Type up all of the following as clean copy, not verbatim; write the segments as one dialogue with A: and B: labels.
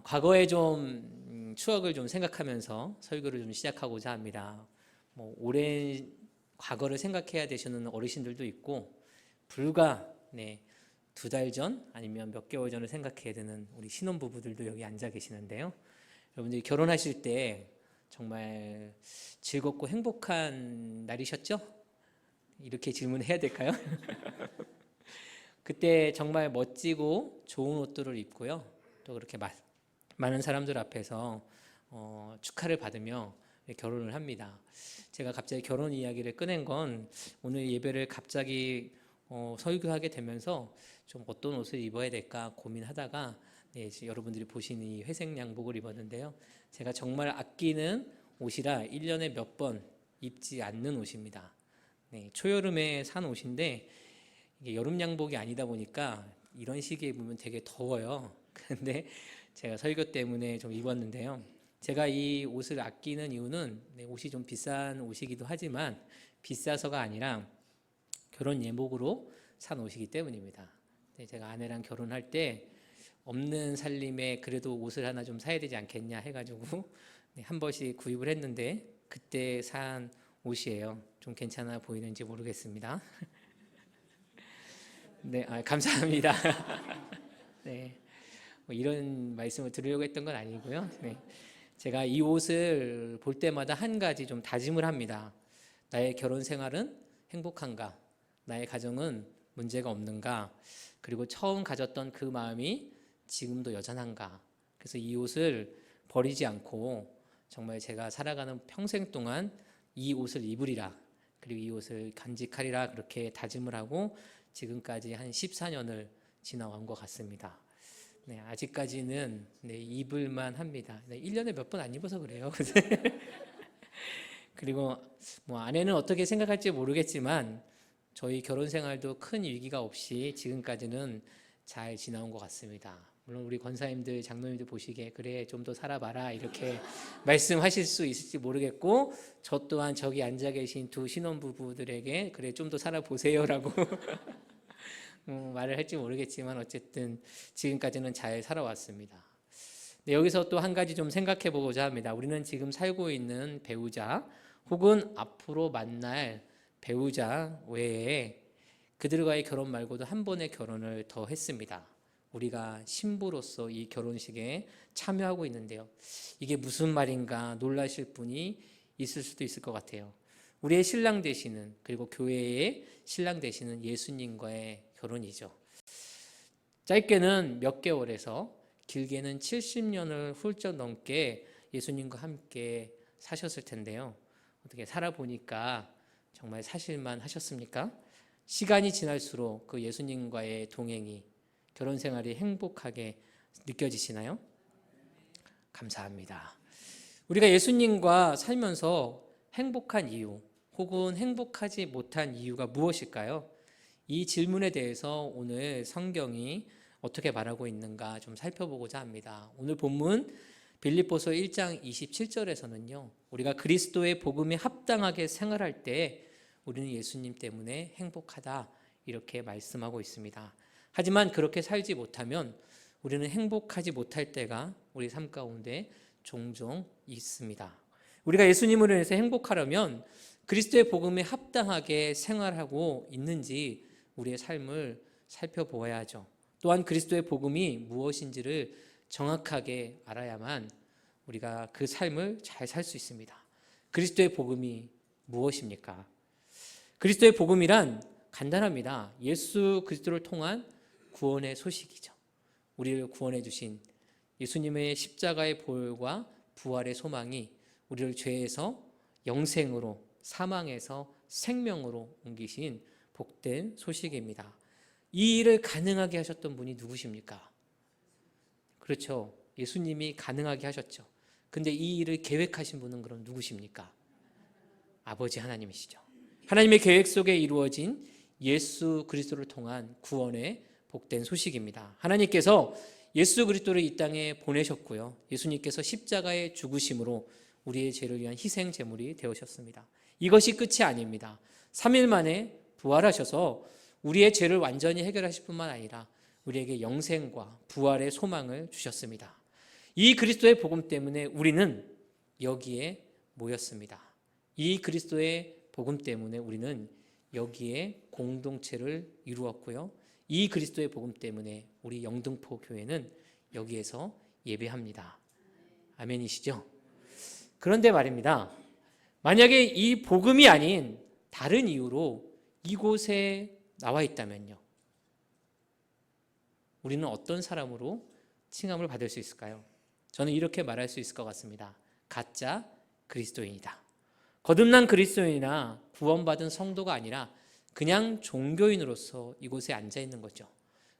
A: 과거의 좀 추억을 좀 생각하면서 설교를 좀 시작하고자 합니다. 오랜 과거를 생각해야 되시는 어르신들도 있고, 불과 2달 전 아니면 몇 개월 전을 생각해야 되는 우리 신혼부부들도 여기 앉아 계시는데요. 여러분들이 결혼하실 때 정말 즐겁고 행복한 날이셨죠? 이렇게 질문해야 될까요? 그때 정말 멋지고 좋은 옷들을 입고요. 또 그렇게 많은 사람들 앞에서 축하를 받으며 결혼을 합니다. 제가 갑자기 결혼 이야기를 꺼낸 건 오늘 예배를 갑자기 설교하게 되면서 좀 어떤 옷을 입어야 될까 고민하다가 여러분들이 보시는 이 회색 양복을 입었는데요. 제가 정말 아끼는 옷이라 1년에 몇 번 입지 않는 옷입니다. 초여름에 산 옷인데 이게 여름 양복이 아니다 보니까 이런 시기에 입으면 되게 더워요. 근데 제가 설교 때문에 좀 입었는데요. 제가 이 옷을 아끼는 이유는 옷이 좀 비싼 옷이기도 하지만 비싸서가 아니라 결혼 예복으로 산 옷이기 때문입니다. 제가 아내랑 결혼할 때 없는 살림에 그래도 옷을 하나 좀 사야 되지 않겠냐 해가지고 한 번씩 구입을 했는데 그때 산 옷이에요. 좀 괜찮아 보이는지 모르겠습니다. 감사합니다. 네. 이런 말씀을 드리려고 했던 건 아니고요. 제가 이 옷을 볼 때마다 한 가지 좀 다짐을 합니다. 나의 결혼 생활은 행복한가? 나의 가정은 문제가 없는가? 그리고 처음 가졌던 그 마음이 지금도 여전한가? 그래서 이 옷을 버리지 않고 정말 제가 살아가는 평생 동안 이 옷을 입으리라, 그리고 이 옷을 간직하리라 그렇게 다짐을 하고 지금까지 한 14년을 지나온 것 같습니다. 아직까지는 입을만 합니다. 1년에 몇 번 안 입어서 그래요. 그리고 아내는 어떻게 생각할지 모르겠지만 저희 결혼 생활도 큰 위기가 없이 지금까지는 잘 지나온 것 같습니다. 물론 우리 권사님들, 장로님들 보시기에 그래 좀 더 살아봐라 이렇게 말씀하실 수 있을지 모르겠고, 저 또한 저기 앉아 계신 두 신혼부부들에게 그래 좀 더 살아보세요라고 말을 할지 모르겠지만 어쨌든 지금까지는 잘 살아왔습니다. 여기서 또 한 가지 좀 생각해 보고자 합니다. 우리는 지금 살고 있는 배우자 혹은 앞으로 만날 배우자 외에 그들과의 결혼 말고도 한 번의 결혼을 더 했습니다. 우리가 신부로서 이 결혼식에 참여하고 있는데요. 이게 무슨 말인가 놀라실 분이 있을 수도 있을 것 같아요. 우리의 신랑 되시는, 그리고 교회의 신랑 되시는 예수님과의 결혼이죠. 짧게는 몇 개월에서 길게는 70년을 훌쩍 넘게 예수님과 함께 사셨을 텐데요. 어떻게 살아보니까 정말 사실만 하셨습니까? 시간이 지날수록 그 예수님과의 동행이, 결혼 생활이 행복하게 느껴지시나요? 감사합니다. 우리가 예수님과 살면서 행복한 이유 혹은 행복하지 못한 이유가 무엇일까요? 이 질문에 대해서 오늘 성경이 어떻게 말하고 있는가 좀 살펴보고자 합니다. 오늘 본문 빌립보서 1장 27절에서는요. 우리가 그리스도의 복음에 합당하게 생활할 때 우리는 예수님 때문에 행복하다 이렇게 말씀하고 있습니다. 하지만 그렇게 살지 못하면 우리는 행복하지 못할 때가 우리 삶 가운데 종종 있습니다. 우리가 예수님으로 인해서 행복하려면 그리스도의 복음에 합당하게 생활하고 있는지 우리의 삶을 살펴보아야 하죠. 또한 그리스도의 복음이 무엇인지를 정확하게 알아야만 우리가 그 삶을 잘 살 수 있습니다. 그리스도의 복음이 무엇입니까? 그리스도의 복음이란 간단합니다. 예수 그리스도를 통한 구원의 소식이죠. 우리를 구원해 주신 예수님의 십자가의 보혈과 부활의 소망이 우리를 죄에서 영생으로, 사망에서 생명으로 옮기신 복된 소식입니다. 이 일을 가능하게 하셨던 분이 누구십니까? 그렇죠. 예수님이 가능하게 하셨죠. 근데 이 일을 계획하신 분은 그럼 누구십니까? 아버지 하나님이시죠. 하나님의 계획 속에 이루어진 예수 그리스도를 통한 구원의 복된 소식입니다. 하나님께서 예수 그리스도를 이 땅에 보내셨고요. 예수님께서 십자가의 죽으심으로 우리의 죄를 위한 희생 제물이 되으셨습니다. 이것이 끝이 아닙니다. 3일 만에 부활하셔서 우리의 죄를 완전히 해결하실 뿐만 아니라 우리에게 영생과 부활의 소망을 주셨습니다. 이 그리스도의 복음 때문에 우리는 여기에 모였습니다. 이 그리스도의 복음 때문에 우리는 여기에 공동체를 이루었고요. 이 그리스도의 복음 때문에 우리 영등포 교회는 여기에서 예배합니다. 아멘이시죠? 그런데 말입니다. 만약에 이 복음이 아닌 다른 이유로 이곳에 나와 있다면요. 우리는 어떤 사람으로 칭함을 받을 수 있을까요? 저는 이렇게 말할 수 있을 것 같습니다. 가짜 그리스도인이다. 거듭난 그리스도인이나 구원받은 성도가 아니라 그냥 종교인으로서 이곳에 앉아 있는 거죠.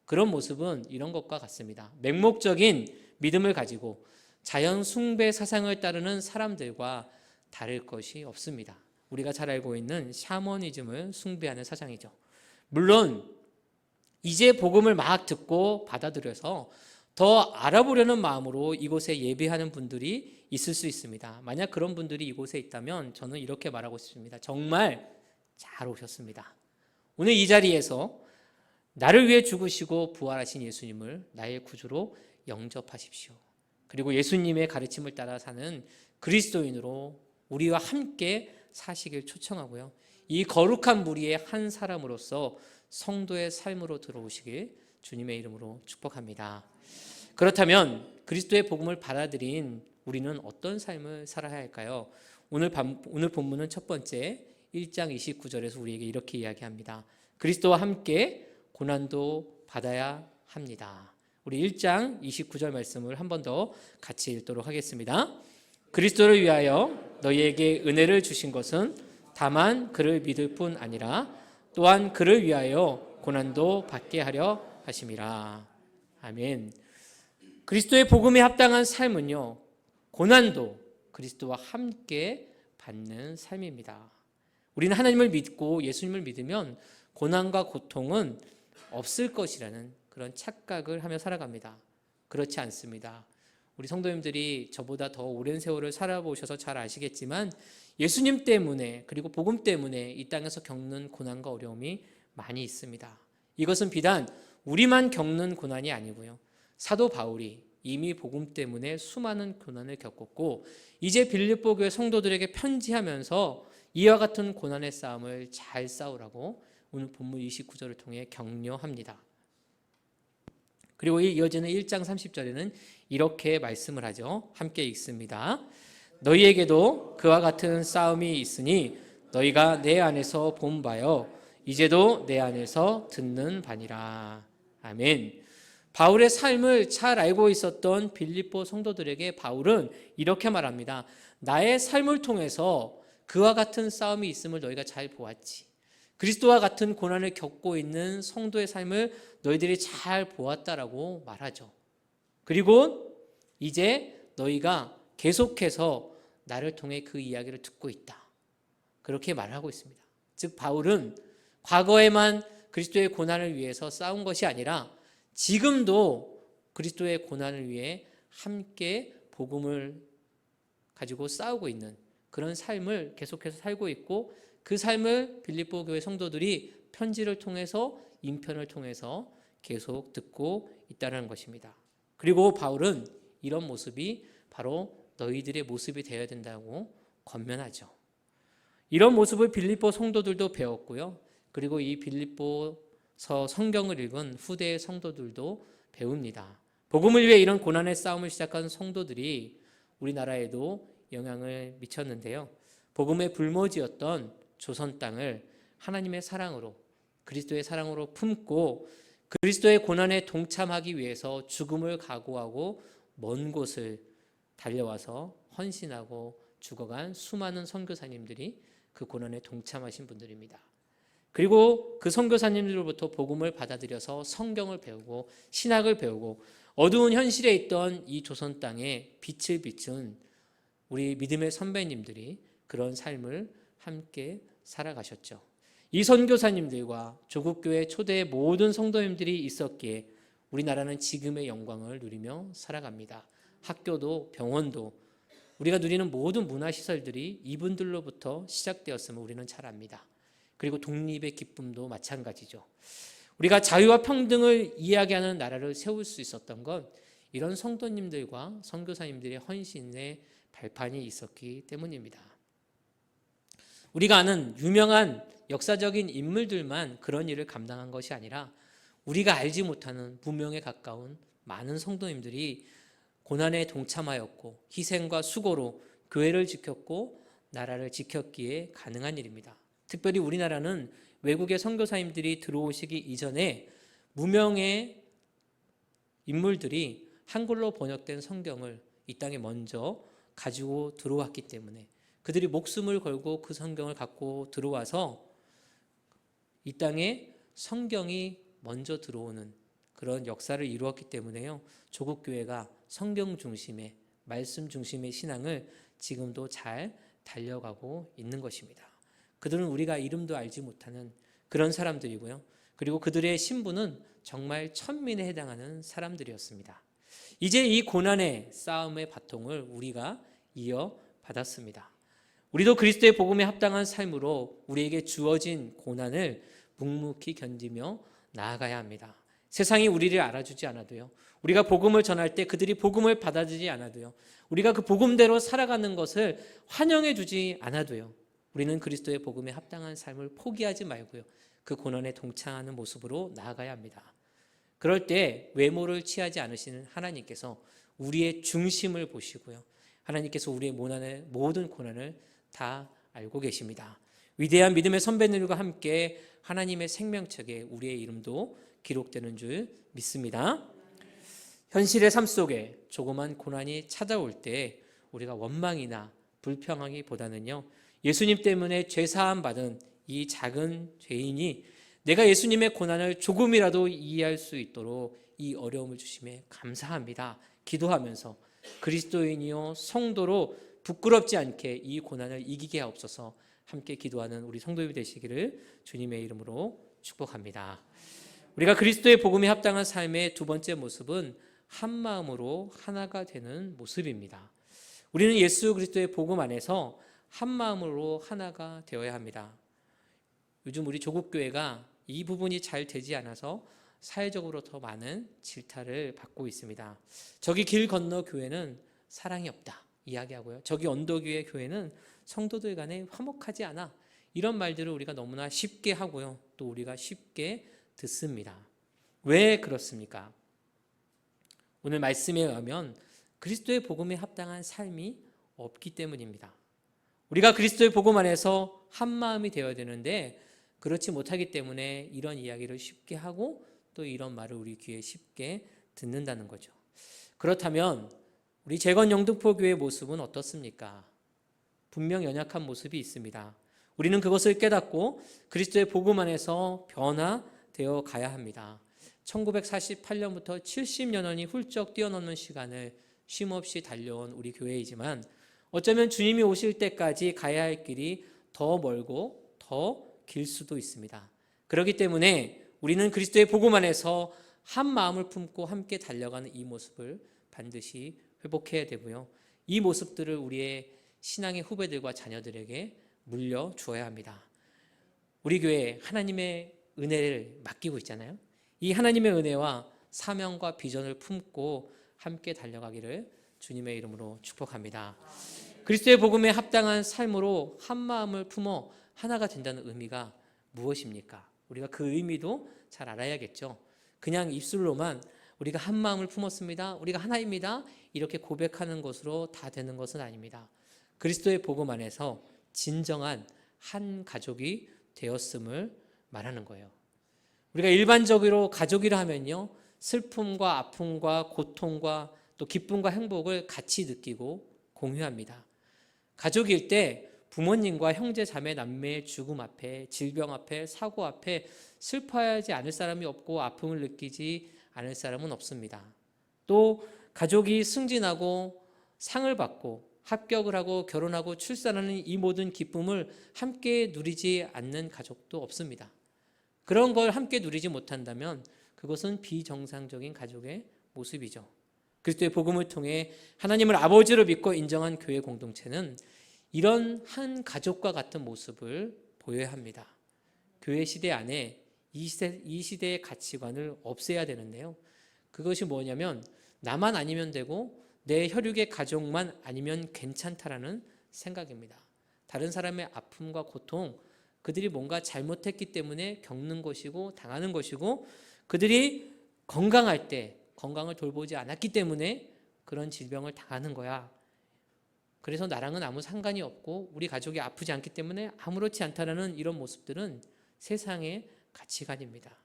A: 그런 모습은 이런 것과 같습니다. 맹목적인 믿음을 가지고 자연 숭배 사상을 따르는 사람들과 다를 것이 없습니다. 우리가 잘 알고 있는 샤머니즘을 숭배하는 사상이죠. 물론 이제 복음을 막 듣고 받아들여서 더 알아보려는 마음으로 이곳에 예배하는 분들이 있을 수 있습니다. 만약 그런 분들이 이곳에 있다면 저는 이렇게 말하고 싶습니다. 정말 잘 오셨습니다. 오늘 이 자리에서 나를 위해 죽으시고 부활하신 예수님을 나의 구주로 영접하십시오. 그리고 예수님의 가르침을 따라 사는 그리스도인으로 우리와 함께 사시길 초청하고요. 이 거룩한 무리의 한 사람으로서 성도의 삶으로 들어오시길 주님의 이름으로 축복합니다. 그렇다면 그리스도의 복음을 받아들인 우리는 어떤 삶을 살아야 할까요? 오늘 본문은 첫 번째 1장 29절에서 우리에게 이렇게 이야기합니다. 그리스도와 함께 고난도 받아야 합니다. 우리 1장 29절 말씀을 한 번 더 같이 읽도록 하겠습니다. 그리스도를 위하여 너희에게 은혜를 주신 것은 다만 그를 믿을 뿐 아니라 또한 그를 위하여 고난도 받게 하려 하심이라. 아멘. 그리스도의 복음에 합당한 삶은요, 고난도 그리스도와 함께 받는 삶입니다. 우리는 하나님을 믿고 예수님을 믿으면 고난과 고통은 없을 것이라는 그런 착각을 하며 살아갑니다. 그렇지 않습니다. 우리 성도님들이 저보다 더 오랜 세월을 살아보셔서 잘 아시겠지만 예수님 때문에 그리고 복음 때문에 이 땅에서 겪는 고난과 어려움이 많이 있습니다. 이것은 비단 우리만 겪는 고난이 아니고요. 사도 바울이 이미 복음 때문에 수많은 고난을 겪었고 이제 빌립보 교회 성도들에게 편지하면서 이와 같은 고난의 싸움을 잘 싸우라고 오늘 본문 29절을 통해 격려합니다. 그리고 이어지는 1장 30절에는 이렇게 말씀을 하죠. 함께 읽습니다. 너희에게도 그와 같은 싸움이 있으니 너희가 내 안에서 본 바요 이제도 내 안에서 듣는 바니라. 아멘. 바울의 삶을 잘 알고 있었던 빌립보 성도들에게 바울은 이렇게 말합니다. 나의 삶을 통해서 그와 같은 싸움이 있음을 너희가 잘 보았지. 그리스도와 같은 고난을 겪고 있는 성도의 삶을 너희들이 잘 보았다라고 말하죠. 그리고 이제 너희가 계속해서 나를 통해 그 이야기를 듣고 있다. 그렇게 말하고 있습니다. 즉 바울은 과거에만 그리스도의 고난을 위해서 싸운 것이 아니라 지금도 그리스도의 고난을 위해 함께 복음을 가지고 싸우고 있는 그런 삶을 계속해서 살고 있고 그 삶을 빌립보 교회 성도들이 편지를 통해서 인편을 통해서 계속 듣고 있다는 것입니다. 그리고 바울은 이런 모습이 바로 너희들의 모습이 되어야 된다고 권면하죠. 이런 모습을 빌립보 성도들도 배웠고요. 그리고 이 빌립보서 성경을 읽은 후대의 성도들도 배웁니다. 복음을 위해 이런 고난의 싸움을 시작한 성도들이 우리나라에도 영향을 미쳤는데요. 복음의 불모지였던 조선 땅을 하나님의 사랑으로 그리스도의 사랑으로 품고 그리스도의 고난에 동참하기 위해서 죽음을 각오하고 먼 곳을 달려와서 헌신하고 죽어간 수많은 선교사님들이 그 고난에 동참하신 분들입니다. 그리고 그 선교사님들로부터 복음을 받아들여서 성경을 배우고 신학을 배우고 어두운 현실에 있던 이 조선 땅에 빛을 비춘 우리 믿음의 선배님들이 그런 삶을 함께 살아가셨죠. 이 선교사님들과 조국교회 초대의 모든 성도님들이 있었기에 우리나라는 지금의 영광을 누리며 살아갑니다. 학교도 병원도 우리가 누리는 모든 문화시설들이 이분들로부터 시작되었음을 우리는 잘 압니다. 그리고 독립의 기쁨도 마찬가지죠. 우리가 자유와 평등을 이야기하는 나라를 세울 수 있었던 건 이런 성도님들과 선교사님들의 헌신의 발판이 있었기 때문입니다. 우리가 아는 유명한 역사적인 인물들만 그런 일을 감당한 것이 아니라 우리가 알지 못하는 무명에 가까운 많은 성도님들이 고난에 동참하였고 희생과 수고로 교회를 지켰고 나라를 지켰기에 가능한 일입니다. 특별히 우리나라는 외국의 선교사님들이 들어오시기 이전에 무명의 인물들이 한글로 번역된 성경을 이 땅에 먼저 가지고 들어왔기 때문에 그들이 목숨을 걸고 그 성경을 갖고 들어와서 이 땅에 성경이 먼저 들어오는 그런 역사를 이루었기 때문에요. 조국 교회가 성경 중심의 말씀 중심의 신앙을 지금도 잘 달려가고 있는 것입니다. 그들은 우리가 이름도 알지 못하는 그런 사람들이고요. 그리고 그들의 신분은 정말 천민에 해당하는 사람들이었습니다. 이제 이 고난의 싸움의 바통을 우리가 이어받았습니다. 우리도 그리스도의 복음에 합당한 삶으로 우리에게 주어진 고난을 묵묵히 견디며 나아가야 합니다. 세상이 우리를 알아주지 않아도요. 우리가 복음을 전할 때 그들이 복음을 받아들이지 않아도요. 우리가 그 복음대로 살아가는 것을 환영해 주지 않아도요. 우리는 그리스도의 복음에 합당한 삶을 포기하지 말고요. 그 고난에 동참하는 모습으로 나아가야 합니다. 그럴 때 외모를 취하지 않으시는 하나님께서 우리의 중심을 보시고요. 하나님께서 우리의 모든 고난을 다 알고 계십니다. 위대한 믿음의 선배님들과 함께 하나님의 생명책에 우리의 이름도 기록되는 줄 믿습니다. 현실의 삶 속에 조그만 고난이 찾아올 때 우리가 원망이나 불평하기보다는요. 예수님 때문에 죄사함 받은 이 작은 죄인이 내가 예수님의 고난을 조금이라도 이해할 수 있도록 이 어려움을 주심에 감사합니다. 기도하면서 그리스도인이요 성도로 부끄럽지 않게 이 고난을 이기게 하옵소서. 함께 기도하는 우리 성도님이 되시기를 주님의 이름으로 축복합니다. 우리가 그리스도의 복음에 합당한 삶의 두 번째 모습은 한 마음으로 하나가 되는 모습입니다. 우리는 예수 그리스도의 복음 안에서 한 마음으로 하나가 되어야 합니다. 요즘 우리 조국교회가 이 부분이 잘 되지 않아서 사회적으로 더 많은 질타를 받고 있습니다. 저기 길 건너 교회는 사랑이 없다 이야기하고요. 저기 언덕 위의 교회는 성도들 간에 화목하지 않아. 이런 말들을 우리가 너무나 쉽게 하고요. 또 우리가 쉽게 듣습니다. 왜 그렇습니까? 오늘 말씀에 의하면 그리스도의 복음에 합당한 삶이 없기 때문입니다. 우리가 그리스도의 복음 안에서 한 마음이 되어야 되는데 그렇지 못하기 때문에 이런 이야기를 쉽게 하고 또 이런 말을 우리 귀에 쉽게 듣는다는 거죠. 그렇다면 우리 재건 영등포교회의 모습은 어떻습니까? 분명 연약한 모습이 있습니다. 우리는 그것을 깨닫고 그리스도의 복음 안에서 변화되어 가야 합니다. 1948년부터 70년이 훌쩍 뛰어넘는 시간을 쉼없이 달려온 우리 교회이지만 어쩌면 주님이 오실 때까지 가야 할 길이 더 멀고 더 길 수도 있습니다. 그렇기 때문에 우리는 그리스도의 복음 안에서 한 마음을 품고 함께 달려가는 이 모습을 반드시 회복해야 되고요. 이 모습들을 우리의 신앙의 후배들과 자녀들에게 물려주어야 합니다. 우리 교회 하나님의 은혜를 맡기고 있잖아요. 이 하나님의 은혜와 사명과 비전을 품고 함께 달려가기를 주님의 이름으로 축복합니다. 그리스도의 복음에 합당한 삶으로 한 마음을 품어 하나가 된다는 의미가 무엇입니까? 우리가 그 의미도 잘 알아야겠죠. 그냥 입술로만 우리가 한 마음을 품었습니다. 우리가 하나입니다. 이렇게 고백하는 것으로 다 되는 것은 아닙니다. 그리스도의 복음 안에서 진정한 한 가족이 되었음을 말하는 거예요. 우리가 일반적으로 가족이라 하면요. 슬픔과 아픔과 고통과 또 기쁨과 행복을 같이 느끼고 공유합니다. 가족일 때 부모님과 형제 자매 남매의 죽음 앞에 질병 앞에 사고 앞에 슬퍼하지 않을 사람이 없고 아픔을 느끼지 않을 사람은 없습니다. 또 가족이 승진하고 상을 받고 합격을 하고 결혼하고 출산하는 이 모든 기쁨을 함께 누리지 않는 가족도 없습니다. 그런 걸 함께 누리지 못한다면 그것은 비정상적인 가족의 모습이죠. 그리스도의 복음을 통해 하나님을 아버지로 믿고 인정한 교회 공동체는 이런 한 가족과 같은 모습을 보여야 합니다. 교회 시대 안에 이 시대의 가치관을 없애야 되는데요. 그것이 뭐냐면 나만 아니면 되고 내 혈육의 가족만 아니면 괜찮다라는 생각입니다. 다른 사람의 아픔과 고통, 그들이 뭔가 잘못했기 때문에 겪는 것이고 당하는 것이고, 그들이 건강할 때 건강을 돌보지 않았기 때문에 그런 질병을 당하는 거야. 그래서 나랑은 아무 상관이 없고 우리 가족이 아프지 않기 때문에 아무렇지 않다라는 이런 모습들은 세상의 가치관입니다.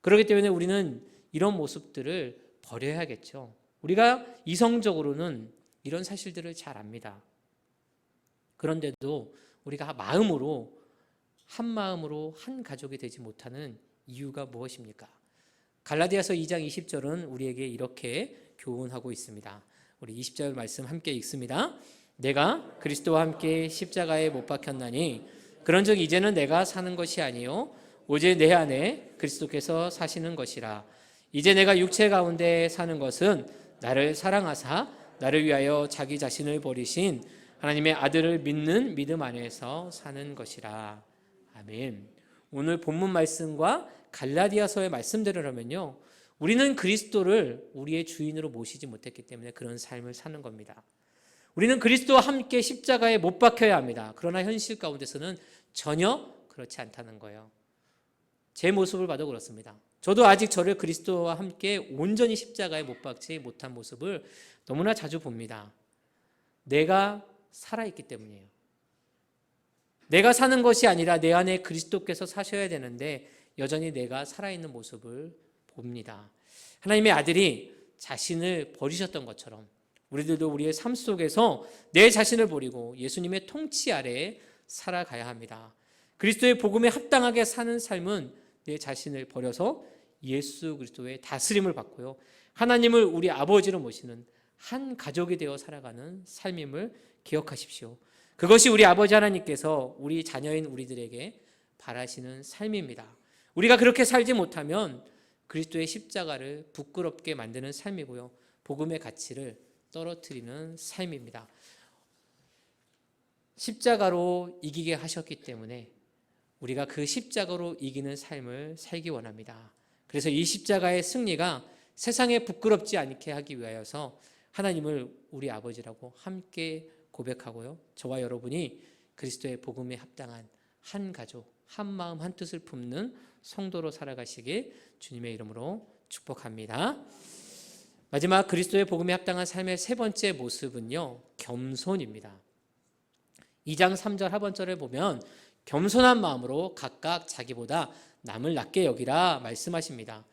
A: 그렇기 때문에 우리는 이런 모습들을 버려야겠죠. 우리가 이성적으로는 이런 사실들을 잘 압니다. 그런데도 우리가 마음으로, 한 마음으로 한 가족이 되지 못하는 이유가 무엇입니까? 갈라디아서 2장 20절은 우리에게 이렇게 교훈하고 있습니다. 우리 20절 말씀 함께 읽습니다. 내가 그리스도와 함께 십자가에 못 박혔나니 그런즉 이제는 내가 사는 것이 아니요 오직 내 안에 그리스도께서 사시는 것이라. 이제 내가 육체 가운데 사는 것은 나를 사랑하사 나를 위하여 자기 자신을 버리신 하나님의 아들을 믿는 믿음 안에서 사는 것이라. 아멘. 오늘 본문 말씀과 갈라디아서의 말씀대로라면요, 우리는 그리스도를 우리의 주인으로 모시지 못했기 때문에 그런 삶을 사는 겁니다. 우리는 그리스도와 함께 십자가에 못 박혀야 합니다. 그러나 현실 가운데서는 전혀 그렇지 않다는 거예요. 제 모습을 봐도 그렇습니다. 저도 아직 저를 그리스도와 함께 온전히 십자가에 못 박지 못한 모습을 너무나 자주 봅니다. 내가 살아있기 때문이에요. 내가 사는 것이 아니라 내 안에 그리스도께서 사셔야 되는데 여전히 내가 살아있는 모습을 봅니다. 하나님의 아들이 자신을 버리셨던 것처럼 우리들도 우리의 삶 속에서 내 자신을 버리고 예수님의 통치 아래에 살아가야 합니다. 그리스도의 복음에 합당하게 사는 삶은 내 자신을 버려서 예수 그리스도의 다스림을 받고요, 하나님을 우리 아버지로 모시는 한 가족이 되어 살아가는 삶임을 기억하십시오. 그것이 우리 아버지 하나님께서 우리 자녀인 우리들에게 바라시는 삶입니다. 우리가 그렇게 살지 못하면 그리스도의 십자가를 부끄럽게 만드는 삶이고요, 복음의 가치를 떨어뜨리는 삶입니다. 십자가로 이기게 하셨기 때문에 우리가 그 십자가로 이기는 삶을 살기 원합니다. 그래서 이 십자가의 승리가 세상에 부끄럽지 않게 하기 위하여서 하나님을 우리 아버지라고 함께 고백하고요, 저와 여러분이 그리스도의 복음에 합당한 한 가족, 한 마음 한 뜻을 품는 성도로 살아가시길 주님의 이름으로 축복합니다. 마지막 그리스도의 복음에 합당한 삶의 세 번째 모습은요, 겸손입니다. 2장 3절 하반절에 보면 겸손한 마음으로 각각 자기보다 남을 낮게 여기라 말씀하십니다.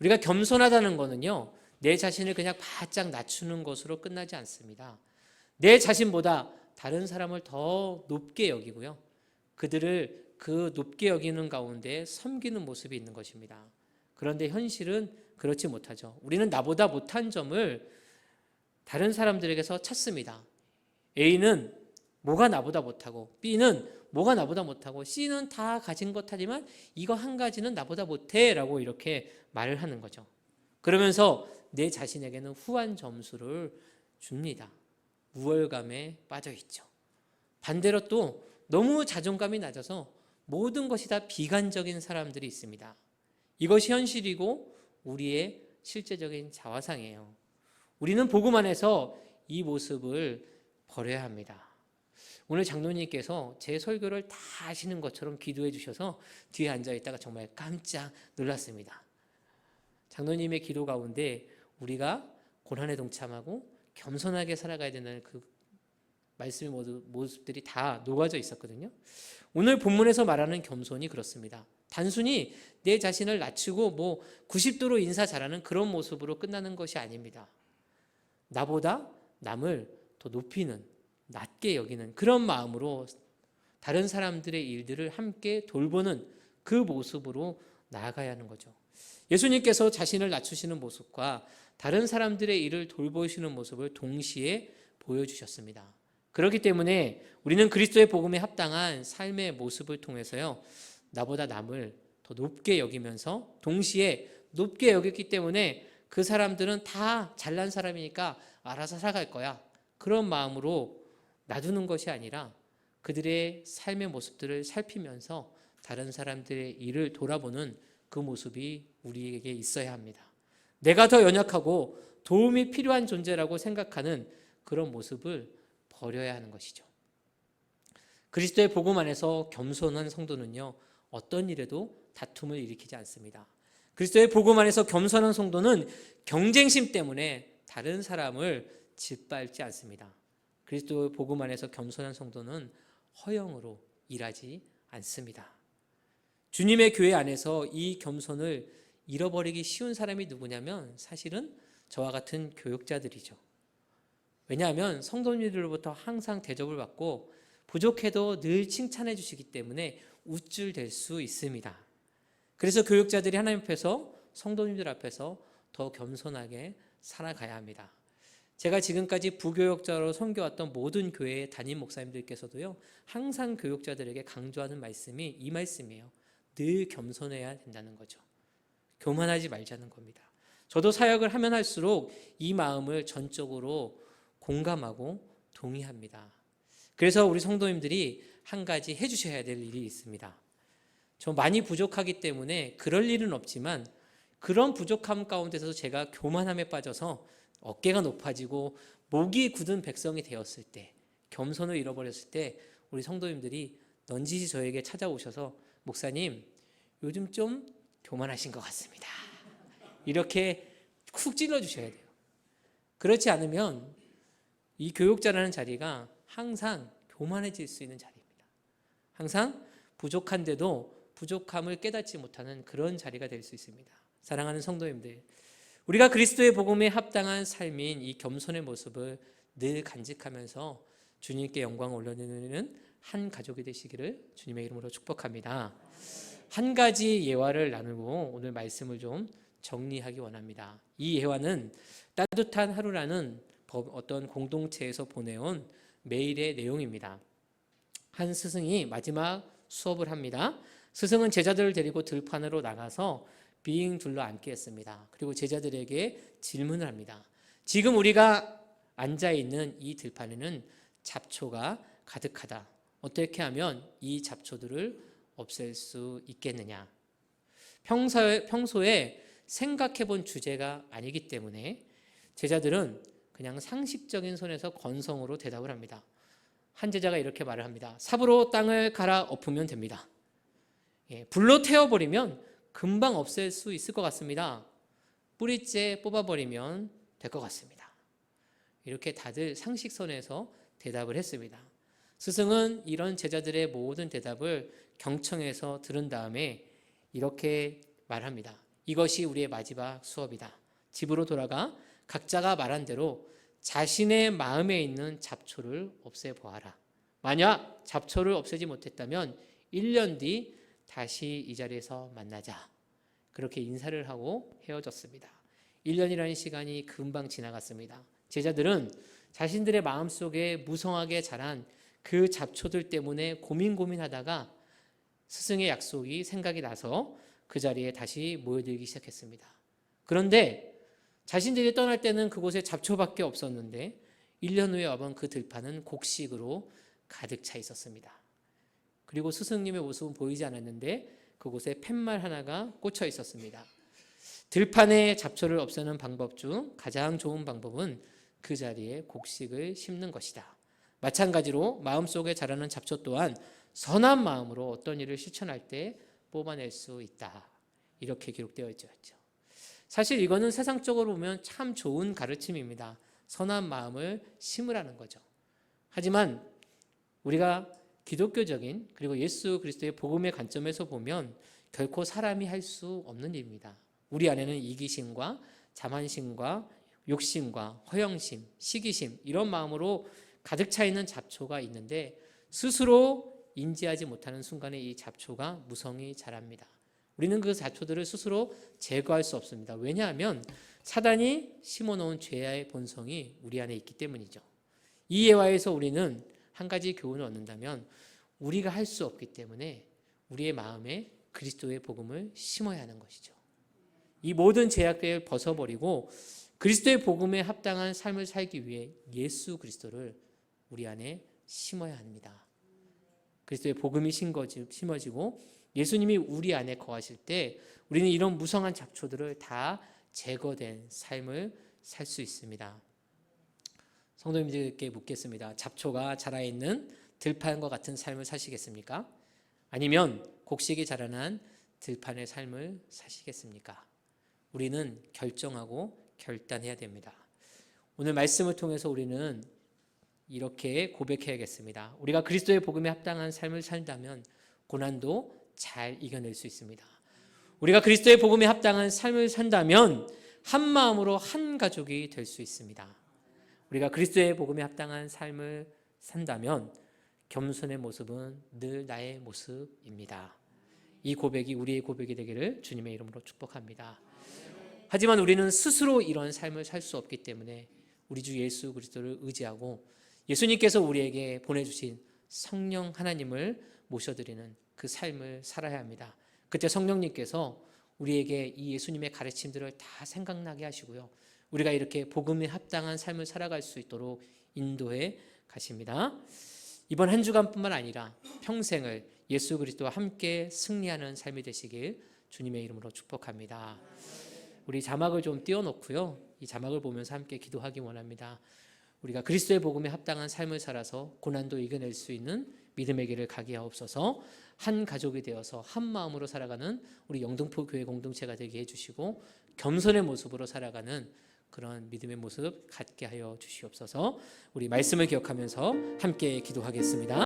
A: 우리가 겸손하다는 것은요, 내 자신을 그냥 바짝 낮추는 것으로 끝나지 않습니다. 내 자신보다 다른 사람을 더 높게 여기고요, 그들을 그 높게 여기는 가운데 섬기는 모습이 있는 것입니다. 그런데 현실은 그렇지 못하죠. 우리는 나보다 못한 점을 다른 사람들에게서 찾습니다. A는 뭐가 나보다 못하고, B는 뭐가 나보다 못하고, C는 다 가진 것 하지만 이거 한 가지는 나보다 못해 라고 이렇게 말을 하는 거죠. 그러면서 내 자신에게는 후한 점수를 줍니다. 우월감에 빠져 있죠. 반대로 또 너무 자존감이 낮아서 모든 것이 다 비관적인 사람들이 있습니다. 이것이 현실이고 우리의 실제적인 자화상이에요. 우리는 복음 안에서 이 모습을 버려야 합니다. 오늘 장로님께서 제 설교를 다 아시는 것처럼 기도해 주셔서 뒤에 앉아 있다가 정말 깜짝 놀랐습니다. 장로님의 기도 가운데 우리가 고난에 동참하고 겸손하게 살아가야 되는 그 말씀의 모습들이 다 녹아져 있었거든요. 오늘 본문에서 말하는 겸손이 그렇습니다. 단순히 내 자신을 낮추고 90도로 인사 잘하는 그런 모습으로 끝나는 것이 아닙니다. 나보다 남을 더 높이는, 낮게 여기는 그런 마음으로 다른 사람들의 일들을 함께 돌보는 그 모습으로 나아가야 하는 거죠. 예수님께서 자신을 낮추시는 모습과 다른 사람들의 일을 돌보시는 모습을 동시에 보여주셨습니다. 그렇기 때문에 우리는 그리스도의 복음에 합당한 삶의 모습을 통해서요, 나보다 남을 더 높게 여기면서 동시에 높게 여겼기 때문에 그 사람들은 다 잘난 사람이니까 알아서 살아갈 거야, 그런 마음으로 놔두는 것이 아니라 그들의 삶의 모습들을 살피면서 다른 사람들의 일을 돌아보는 그 모습이 우리에게 있어야 합니다. 내가 더 연약하고 도움이 필요한 존재라고 생각하는 그런 모습을 버려야 하는 것이죠. 그리스도의 복음 안에서 겸손한 성도는요, 어떤 일에도 다툼을 일으키지 않습니다. 그리스도의 복음 안에서 겸손한 성도는 경쟁심 때문에 다른 사람을 짓밟지 않습니다. 그리스도의 복음 안에서 겸손한 성도는 허영으로 일하지 않습니다. 주님의 교회 안에서 이 겸손을 잃어버리기 쉬운 사람이 누구냐면 사실은 저와 같은 교육자들이죠. 왜냐하면 성도님들로부터 항상 대접을 받고 부족해도 늘 칭찬해 주시기 때문에 우쭐댈 수 있습니다. 그래서 교육자들이 하나님 앞에서, 성도님들 앞에서 더 겸손하게 살아가야 합니다. 제가 지금까지 부교육자로 섬겨왔던 모든 교회의 담임 목사님들께서도요, 항상 교육자들에게 강조하는 말씀이 이 말씀이에요. 늘 겸손해야 된다는 거죠. 교만하지 말자는 겁니다. 저도 사역을 하면 할수록 이 마음을 전적으로 공감하고 동의합니다. 그래서 우리 성도님들이 한 가지 해주셔야 될 일이 있습니다. 저 많이 부족하기 때문에 그럴 일은 없지만 그런 부족함 가운데서 제가 교만함에 빠져서 어깨가 높아지고 목이 굳은 백성이 되었을 때, 겸손을 잃어버렸을 때 우리 성도님들이 넌지시 저에게 찾아오셔서 목사님 요즘 좀 교만하신 것 같습니다. 이렇게 쿡 찔러주셔야 돼요. 그렇지 않으면 이 교육자라는 자리가 항상 교만해질 수 있는 자리입니다. 항상 부족한데도 부족함을 깨닫지 못하는 그런 자리가 될 수 있습니다. 사랑하는 성도님들, 우리가 그리스도의 복음에 합당한 삶인 이 겸손의 모습을 늘 간직하면서 주님께 영광을 올려드리는 한 가족이 되시기를 주님의 이름으로 축복합니다. 한 가지 예화를 나누고 오늘 말씀을 좀 정리하기 원합니다. 이 예화는 따뜻한 하루라는 어떤 공동체에서 보내온 메일의 내용입니다. 한 스승이 마지막 수업을 합니다. 스승은 제자들을 데리고 들판으로 나가서 빙 둘러 앉게 했습니다. 그리고 제자들에게 질문을 합니다. 지금 우리가 앉아있는 이 들판에는 잡초가 가득하다. 어떻게 하면 이 잡초들을 없앨 수 있겠느냐? 평소에 생각해 본 주제가 아니기 때문에 제자들은 그냥 상식적인 손에서 건성으로 대답을 합니다. 한 제자가 이렇게 말을 합니다. 삽으로 땅을 갈아 엎으면 됩니다. 불로 태워버리면 금방 없앨 수 있을 것 같습니다. 뿌리째 뽑아버리면 될 것 같습니다. 이렇게 다들 상식선에서 대답을 했습니다. 스승은 이런 제자들의 모든 대답을 경청해서 들은 다음에 이렇게 말합니다. 이것이 우리의 마지막 수업이다. 집으로 돌아가 각자가 말한 대로 자신의 마음에 있는 잡초를 없애보아라. 만약 잡초를 없애지 못했다면 1년 뒤 다시 이 자리에서 만나자. 그렇게 인사를 하고 헤어졌습니다. 1년이라는 시간이 금방 지나갔습니다. 제자들은 자신들의 마음속에 무성하게 자란 그 잡초들 때문에 고민하다가 스승의 약속이 생각이 나서 그 자리에 다시 모여들기 시작했습니다. 그런데 자신들이 떠날 때는 그곳에 잡초밖에 없었는데 1년 후에 와본 그 들판은 곡식으로 가득 차 있었습니다. 그리고 스승님의 모습은 보이지 않았는데 그곳에 팻말 하나가 꽂혀 있었습니다. 들판의 잡초를 없애는 방법 중 가장 좋은 방법은 그 자리에 곡식을 심는 것이다. 마찬가지로 마음속에 자라는 잡초 또한 선한 마음으로 어떤 일을 실천할 때 뽑아낼 수 있다. 이렇게 기록되어 있죠. 사실 이거는 세상적으로 보면 참 좋은 가르침입니다. 선한 마음을 심으라는 거죠. 하지만 우리가 기독교적인 그리고 예수 그리스도의 복음의 관점에서 보면 결코 사람이 할 수 없는 일입니다. 우리 안에는 이기심과 자만심과 욕심과 허영심, 시기심 이런 마음으로 가득 차 있는 잡초가 있는데 스스로 인지하지 못하는 순간에 이 잡초가 무성히 자랍니다. 우리는 그 잡초들을 스스로 제거할 수 없습니다. 왜냐하면 사단이 심어놓은 죄의 본성이 우리 안에 있기 때문이죠. 이 예화에서 우리는 한 가지 교훈을 얻는다면 우리가 할 수 없기 때문에 우리의 마음에 그리스도의 복음을 심어야 하는 것이죠. 이 모든 제약들을 벗어버리고 그리스도의 복음에 합당한 삶을 살기 위해 예수 그리스도를 우리 안에 심어야 합니다. 그리스도의 복음이 심어지고 예수님이 우리 안에 거하실 때 우리는 이런 무성한 잡초들을 다 제거된 삶을 살 수 있습니다. 성도님들께 묻겠습니다. 잡초가 자라있는 들판과 같은 삶을 사시겠습니까? 아니면 곡식이 자라난 들판의 삶을 사시겠습니까? 우리는 결정하고 결단해야 됩니다. 오늘 말씀을 통해서 우리는 이렇게 고백해야겠습니다. 우리가 그리스도의 복음에 합당한 삶을 산다면 고난도 잘 이겨낼 수 있습니다. 우리가 그리스도의 복음에 합당한 삶을 산다면 한 마음으로 한 가족이 될 수 있습니다. 우리가 그리스도의 복음에 합당한 삶을 산다면 겸손의 모습은 늘 나의 모습입니다. 이 고백이 우리의 고백이 되기를 주님의 이름으로 축복합니다. 하지만 우리는 스스로 이런 삶을 살 수 없기 때문에 우리 주 예수 그리스도를 의지하고 예수님께서 우리에게 보내주신 성령 하나님을 모셔드리는 그 삶을 살아야 합니다. 그때 성령님께서 우리에게 이 예수님의 가르침들을 다 생각나게 하시고요. 우리가 이렇게 복음에 합당한 삶을 살아갈 수 있도록 인도해 가십니다. 이번 한 주간뿐만 아니라 평생을 예수 그리스도와 함께 승리하는 삶이 되시길 주님의 이름으로 축복합니다. 우리 자막을 좀 띄워놓고요. 이 자막을 보면서 함께 기도하기 원합니다. 우리가 그리스도의 복음에 합당한 삶을 살아서 고난도 이겨낼 수 있는 믿음의 길을 가게 하옵소서. 한 가족이 되어서 한 마음으로 살아가는 우리 영등포 교회 공동체가 되게 해주시고 겸손의 모습으로 살아가는 그런 믿음의 모습 갖게 하여 주시옵소서. 우리 말씀을 기억하면서 함께 기도하겠습니다.